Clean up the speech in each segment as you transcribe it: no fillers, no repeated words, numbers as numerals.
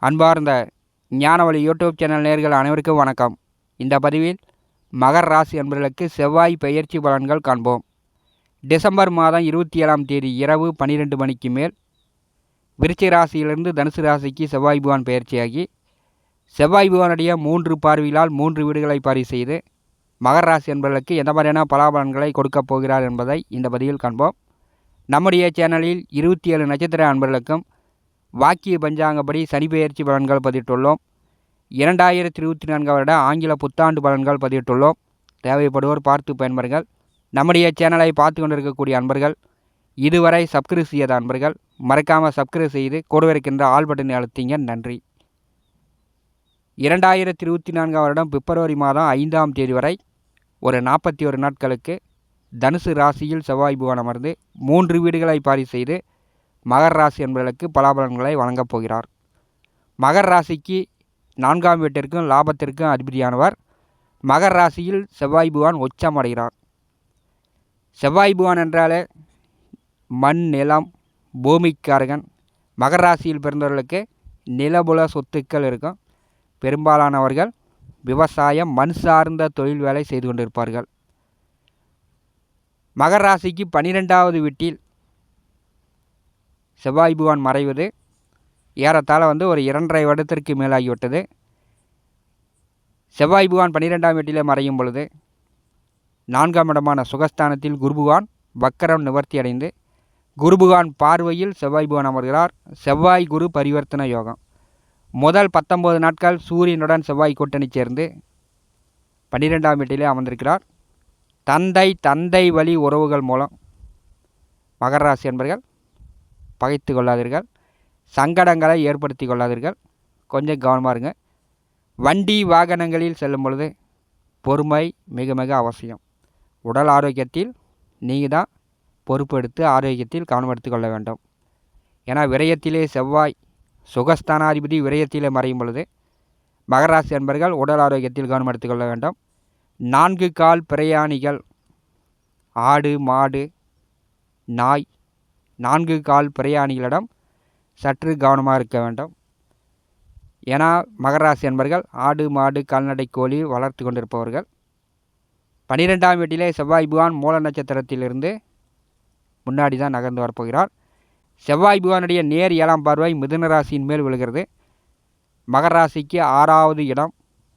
அன்பார்ந்த ஞானவழி YouTube channel நேயர்கள் அனைவருக்கும் வணக்கம். இந்த பதிவில் மகர ராசி அன்பர்களுக்கு செவ்வாய் பெயர்ச்சி பலன்கள் காண்போம். டிசம்பர் மாதம் 27ஆம் தேதி இரவு 12 மணிக்கு மேல் விருச்சிக ராசியிலிருந்து தனுசு ராசிக்கு செவ்வாய் பகவான் பெயர்ச்சியாகி செவ்வாய் பகவானுடைய 3 பார்வைகளால் 3 வீடுகளை பார்வை செய்து மகர ராசி அன்பர்களுக்கு எந்த மாதிரியான பலாபலன்களை கொடுக்கப் போகிறார் என்பதை இந்த பதிவில் காண்போம். நம்முடைய சேனலில் 27 நட்சத்திர அன்பர்களுக்கும் வாக்கிய பஞ்சாங்கப்படி சனி பெயர்ச்சி பலன்கள் பதிவிட்டுள்ளோம். 2024 வருட ஆங்கில புத்தாண்டு பலன்கள் பதிவிட்டுள்ளோம். தேவைப்படுவோர் பார்த்து பயன்பெறுங்கள். நம்முடைய சேனலை பார்த்து கொண்டிருக்கக்கூடிய அன்பர்கள் இதுவரை சப்ஸ்கிரைப் செய்யாத அன்பர்கள் மறக்காமல் சப்ஸ்கிரைப் செய்து கூடவே இருக்கின்ற ஆல் பட்டனை அழுத்திங்க. நன்றி. 2024 வருடம் பிப்ரவரி மாதம் 5ஆம் தேதி வரை ஒரு 41 நாட்களுக்கு தனுசு ராசியில் செவ்வாய் பகவான் அமர்ந்து 3 வீடுகளை பார்வை செய்து மகர ராசி என்பவர்களுக்கு பலாபலன்களை வழங்கப் போகிறார். மகர ராசிக்கு 4ஆம் வீட்டிற்கும் லாபத்திற்கும் அதிபதியானவர். மகர ராசியில் செவ்வாய் பகவான் உச்சம் அடைகிறார். செவ்வாய் பகவான் என்றாலே மண் நிலம் பூமிக்காரகன். மகர ராசியில் பிறந்தவர்களுக்கு நிலபுல சொத்துக்கள் இருக்கும். பெரும்பாலானவர்கள் விவசாயம் மண் சார்ந்த தொழில் வேலை செய்து கொண்டிருப்பார்கள். மகர ராசிக்கு 12ஆவது வீட்டில் செவ்வாய் பகவான் மறைவது ஏறத்தாழ ஒரு 2.5 வருடத்திற்கு மேலாகிவிட்டது. செவ்வாய் பகவான் 12ஆம் வீட்டிலே மறையும் பொழுது 4ஆம் இடமான சுகஸ்தானத்தில் குரு பகவான் வக்கரம் நிவர்த்தி அடைந்து குரு பகவான் பார்வையில் செவ்வாய் பகவான் அமர்கிறார். செவ்வாய் குரு பரிவர்த்தன யோகம். முதல் 19 நாட்கள் சூரியனுடன் செவ்வாய் கூட்டணி சேர்ந்து 12ஆம் வீட்டிலே அமர்ந்திருக்கிறார். தந்தை வழி உறவுகள் மூலம் மகர ராசி என்பர்கள் பகைத்து கொள்ளாதீர்கள். சங்கடங்களை ஏற்படுத்தி கொள்ளாதீர்கள். கொஞ்சம் கவனமாக இருங்க. வண்டி வாகனங்களில் செல்லும் பொழுது பொறுமை மிக மிக அவசியம். உடல் ஆரோக்கியத்தில் நீங்கள் தான் பொறுப்பு எடுத்து ஆரோக்கியத்தில் கவனம் எடுத்து கொள்ள வேண்டும். ஏன்னா விரயத்திலே செவ்வாய் சுகஸ்தானாதிபதி விரயத்திலே மறையும் பொழுது மகர ராசி என்பர்கள் உடல் ஆரோக்கியத்தில் கவனம் எடுத்துக்கொள்ள வேண்டும். 4 கால் பிரயாணிகள் ஆடு மாடு நாய் 4 கால் பிரயாணிகளிடம் சற்று கவனமாக இருக்க வேண்டும். ஏன்னா மகர ராசி என்பர்கள் ஆடு மாடு கால்நடை கோழி வளர்த்து கொண்டிருப்பவர்கள். 12ஆம் வீட்டிலே செவ்வாய் பகவான் மூல நட்சத்திரத்திலிருந்து முன்னாடி தான் நகர்ந்து வரப்போகிறார். செவ்வாய் பகவானுடைய நேர் 7ஆம் பார்வை மிதுன ராசியின் மேல் விழுகிறது. மகர ராசிக்கு 6ஆவது இடம்.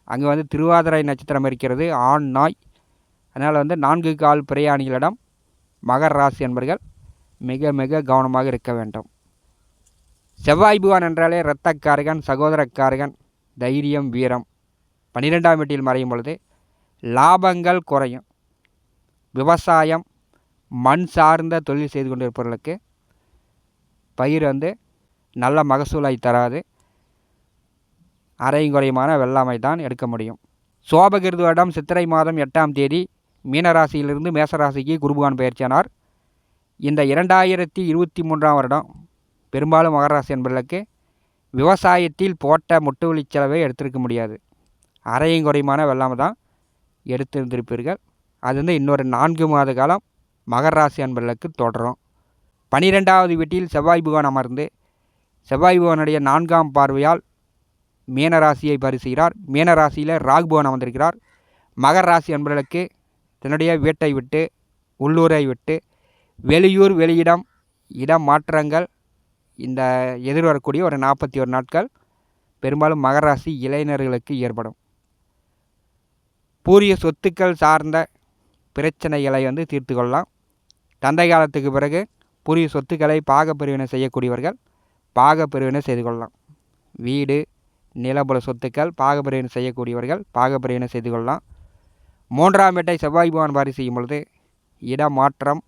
அங்கே திருவாதிரை நட்சத்திரம் இருக்கிறது. ஆண் நாய். அதனால் 4 கால் பிரயாணிகளிடம் மகர ராசி என்பர்கள் மிக மிக கவனமாக இருக்க வேண்டும். செவ்வாய் பகவான் என்றாலே இரத்தக்காரகன் சகோதரக்காரகன் தைரியம் வீரம். 12ஆம் வீட்டில் மறையும் பொழுது லாபங்கள் குறையும். விவசாயம் மண் சார்ந்த தொழில் செய்து கொண்டிருப்பவர்களுக்கு பயிர் நல்ல மகசூலை தராது. அரைங்குறையுமான வெள்ளாமை தான் எடுக்க முடியும். சோபகிருது வருடம் சித்திரை மாதம் 8ஆம் தேதி மீனராசியிலிருந்து மேசராசிக்கு குருபகவான் பெயர்ச்சியானார். இந்த 2023ஆம் வருடம் பெரும்பாலும் மகர ராசி என்பவர்களுக்கு விவசாயத்தில் போட்ட முட்டுவலி செலவை எடுத்திருக்க முடியாது. அரையும் குறையுமான வெள்ளாமை தான் எடுத்திருந்திருப்பீர்கள். அது இன்னொரு 4 மாத காலம் மகர ராசி என்பவர்களுக்கு தொடரும். 12ஆவது வீட்டில் செவ்வாய் பகவான் அமர்ந்து செவ்வாய் பகவானுடைய 4ஆம் பார்வையால் மீனராசியை பரிசுகிறார். மீனராசியில் ராகு பகவான் அமர்ந்திருக்கிறார். மகர ராசி என்பவர்களுக்கு தன்னுடைய வீட்டை விட்டு உள்ளூரை விட்டு வெளியூர் வெளியிடம் இடம் மாற்றங்கள் இந்த எதிர்வரக்கூடிய ஒரு 41 நாட்கள் பெரும்பாலும் மகர ராசி இளைஞர்களுக்கு ஏற்படும். பூரிய சொத்துக்கள் சார்ந்த பிரச்சனைகளை தீர்த்து கொள்ளலாம். தந்தை காலத்துக்கு பிறகு பூரிய சொத்துக்களை பாகப்பிரிவினை செய்யக்கூடியவர்கள் பாகப்பிரிவினை செய்து கொள்ளலாம். வீடு நிலபுல சொத்துக்கள் பாகப்பிரிவினை செய்யக்கூடியவர்கள் பாகப்பிரிவினை செய்து கொள்ளலாம். 3ஆம் வீட்டை செவ்வாய் பகவான் பார்வை செய்யும் பொழுது இடமாற்றம்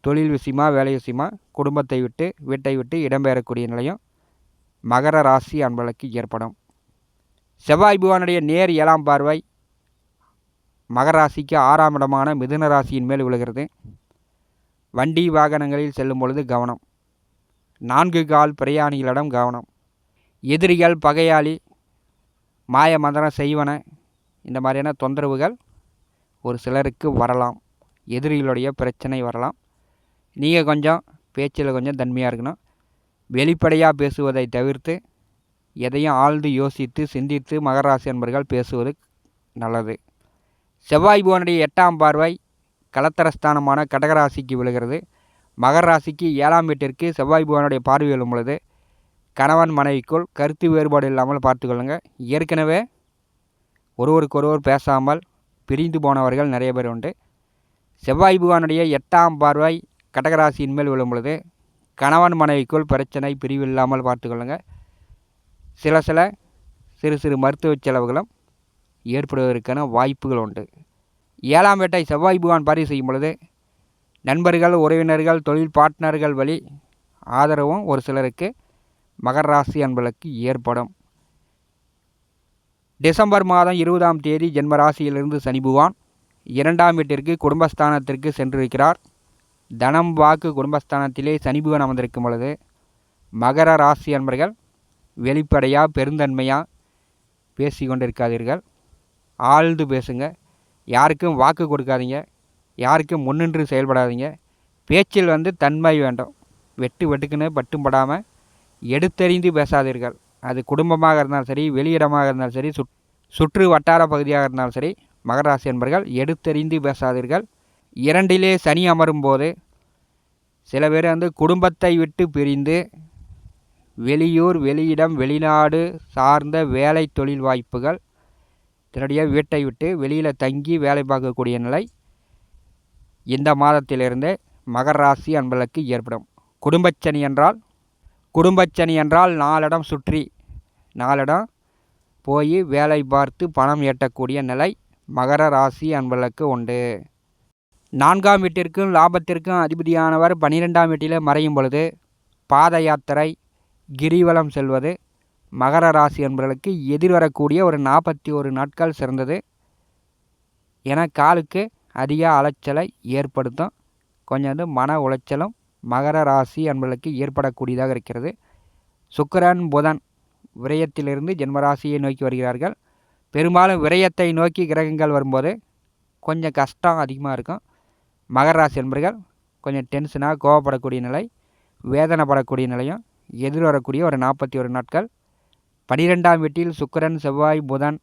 தொழில் விஷயமா வேலை விஷயமா குடும்பத்தை விட்டு வீட்டை விட்டு இடம்பெயரக்கூடிய நிலையும் மகர ராசி அன்பர்களுக்கு ஏற்படும். செவ்வாய் பகவானுடைய நேர் 7ஆம் பார்வை மகர ராசிக்கு 6ஆம் இடமான மிதுன ராசியின் மேல் விழுகிறது. வண்டி வாகனங்களில் செல்லும் பொழுது கவனம். 4 கால் பிரயாணிகளிடம் கவனம். எதிரிகள் பகையாளி மாய மந்திரம் செய்வன இந்த மாதிரியான தொந்தரவுகள் ஒரு சிலருக்கு வரலாம். எதிரிகளுடைய பிரச்சனை வரலாம். நீங்கள் கொஞ்சம் பேச்சில் கொஞ்சம் தன்மையாக இருக்கணும். வெளிப்படையாக பேசுவதை தவிர்த்து எதையும் ஆழ்ந்து யோசித்து சிந்தித்து மகர ராசி அன்பர்கள் பேசுவது நல்லது. செவ்வாய் புவனுடைய 8ஆம் பார்வை கலத்தரஸ்தானமான கடகராசிக்கு விழுகிறது. மகர ராசிக்கு 7ஆம் வீட்டிற்கு செவ்வாய் புவனுடைய பார்வை விழும் பொழுது கணவன் மனைவிக்குள் கருத்து வேறுபாடு இல்லாமல் பார்த்துக்கொள்ளுங்கள். ஏற்கனவே ஒருவருக்கொருவர் பேசாமல் பிரிந்து போனவர்கள் நிறைய பேர் உண்டு. செவ்வாய் புவனுடைய 8ஆம் பார்வை கடகராசியின் மேல் விழும் பொழுது கணவன் மனைவிக்குள் பிரச்சனை பிரிவில்லாமல் பார்த்துக்கொள்ளுங்கள். சிறு சிறு மருத்துவ செலவுகளும் ஏற்படுவதற்கான வாய்ப்புகள் உண்டு. 7ஆம் வீட்டை செவ்வாய் புகான் பார்வை செய்யும் பொழுது நண்பர்கள், உறவினர்கள், தொழில் பார்ட்னர்கள் வழி ஆதரவும் ஒரு சிலருக்கு மகர ராசி அன்பர்களுக்கு ஏற்படும். டிசம்பர் மாதம் 20ஆம் தேதி ஜென்ம ராசியிலிருந்து சனி புகான் 2ஆம் வீட்டிற்கு குடும்பஸ்தானத்திற்கு சென்றிருக்கிறார். தனம் வாக்கு குடும்பஸ்தானத்திலே சனி புகான் அமர்ந்திருக்கும் பொழுது மகர ராசி அன்பர்கள் வெளிப்படையாக பெருந்தன்மையாக பேசி கொண்டிருக்காதீர்கள். ஆழ்ந்து பேசுங்க. யாருக்கும் வாக்கு கொடுக்காதீங்க. யாருக்கும் முன்னின்று செயல்படாதீங்க. பேச்சில் தன்மை வேண்டும். வெட்டுக்குன்னு பட்டும் படாமல் எடுத்தறிந்து பேசாதீர்கள். அது குடும்பமாக இருந்தாலும் சரி, வெளியிடமாக இருந்தாலும் சரி, சுற்று வட்டார பகுதியாக இருந்தாலும் சரி, மகர ராசி என்பர்கள் எடுத்தறிந்து பேசாதீர்கள். 2லே சனி அமரும் போது சில பேர் குடும்பத்தை விட்டு பிரிந்து வெளியூர், வெளியிடம், வெளிநாடு சார்ந்த வேலை தொழில் வாய்ப்புகள் தன்னுடைய வீட்டை விட்டு வெளியில் தங்கி வேலை பார்க்கக்கூடிய நிலை இந்த மாதத்திலிருந்து மகர ராசி அன்பர்களுக்கு ஏற்படும். குடும்பச்சனி என்றால் 4 இடம் சுற்றி 4 இடம் போய் வேலை பார்த்து பணம் ஈட்டக்கூடிய நிலை மகர ராசி அன்பர்களுக்கு உண்டு. 4ஆம் வீட்டிற்கும் லாபத்திற்கும் அதிபதியானவர் 12ஆம் வீட்டிலே மறையும் பொழுது பாத யாத்திரை, கிரிவலம் செல்வது மகர ராசி அன்பர்களுக்கு எதிர்வரக்கூடிய ஒரு 41 நாட்கள் சிறந்தது. என காலுக்கு அதிக அலைச்சலை ஏற்படுத்தும். கொஞ்சம் மன உளைச்சலும் மகர ராசி அன்பர்களுக்கு ஏற்படக்கூடியதாக இருக்கிறது. சுக்கிரன், புதன் விரயத்திலிருந்து ஜென்மராசியை நோக்கி வருகிறார்கள். பெரும்பாலும் விரயத்தை நோக்கி கிரகங்கள் வரும்போது கொஞ்சம் கஷ்டம் அதிகமாக இருக்கும். மகர ராசி அன்பர்கள் கொஞ்சம் டென்ஷனாக கோவப்படக்கூடிய நிலை, வேதனைப்படக்கூடிய நிலையும் எதிர்வரக்கூடிய ஒரு 41 நாட்கள். 12ஆம் வீட்டில் சுக்கிரன், செவ்வாய், புதன்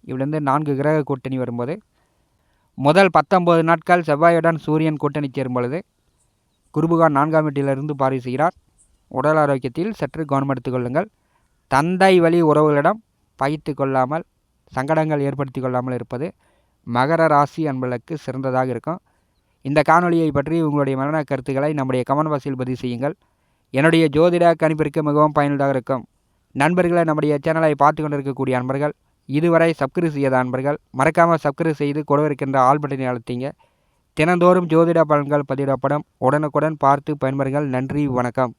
இவிலிருந்து 4 கிரக கூட்டணி வரும்போது முதல் 19 நாட்கள் செவ்வாயுடன் சூரியன் கூட்டணி சேரும் பொழுது குருபுகான் 4ஆம் வீட்டிலிருந்து பார்வை செய்கிறார். உடல் ஆரோக்கியத்தில் சற்று கவனம் எடுத்துக்கொள்ளுங்கள். தந்தை வழி உறவுகளிடம் பகைத்து கொள்ளாமல், சங்கடங்கள் ஏற்படுத்தி கொள்ளாமல் இருப்பது மகர ராசி அன்பர்களுக்கு சிறந்ததாக இருக்கும். இந்த காணொலியை பற்றி உங்களுடைய மரண கருத்துக்களை நம்முடைய கமெண்ட் பாக்ஸில் பதிவு செய்யுங்கள். என்னுடைய ஜோதிட கணிப்பிற்கு மிகவும் பயனுள்ளதாக இருக்கும். நண்பர்களை நம்முடைய சேனலை பார்த்து கொண்டிருக்கக்கூடிய நண்பர்கள், இதுவரை சப்ஸ்கிரைப் செய்யாத நண்பர்கள் மறக்காமல் சப்ஸ்கிரைப் செய்து கொடுவிருக்கின்ற ஆல் பட்டனை அழுத்திங்க. தினந்தோறும் ஜோதிட பலன்கள் பதிவிடப்படும். உடனுக்குடன் பார்த்து பயன்பெறுங்கள். நன்றி, வணக்கம்.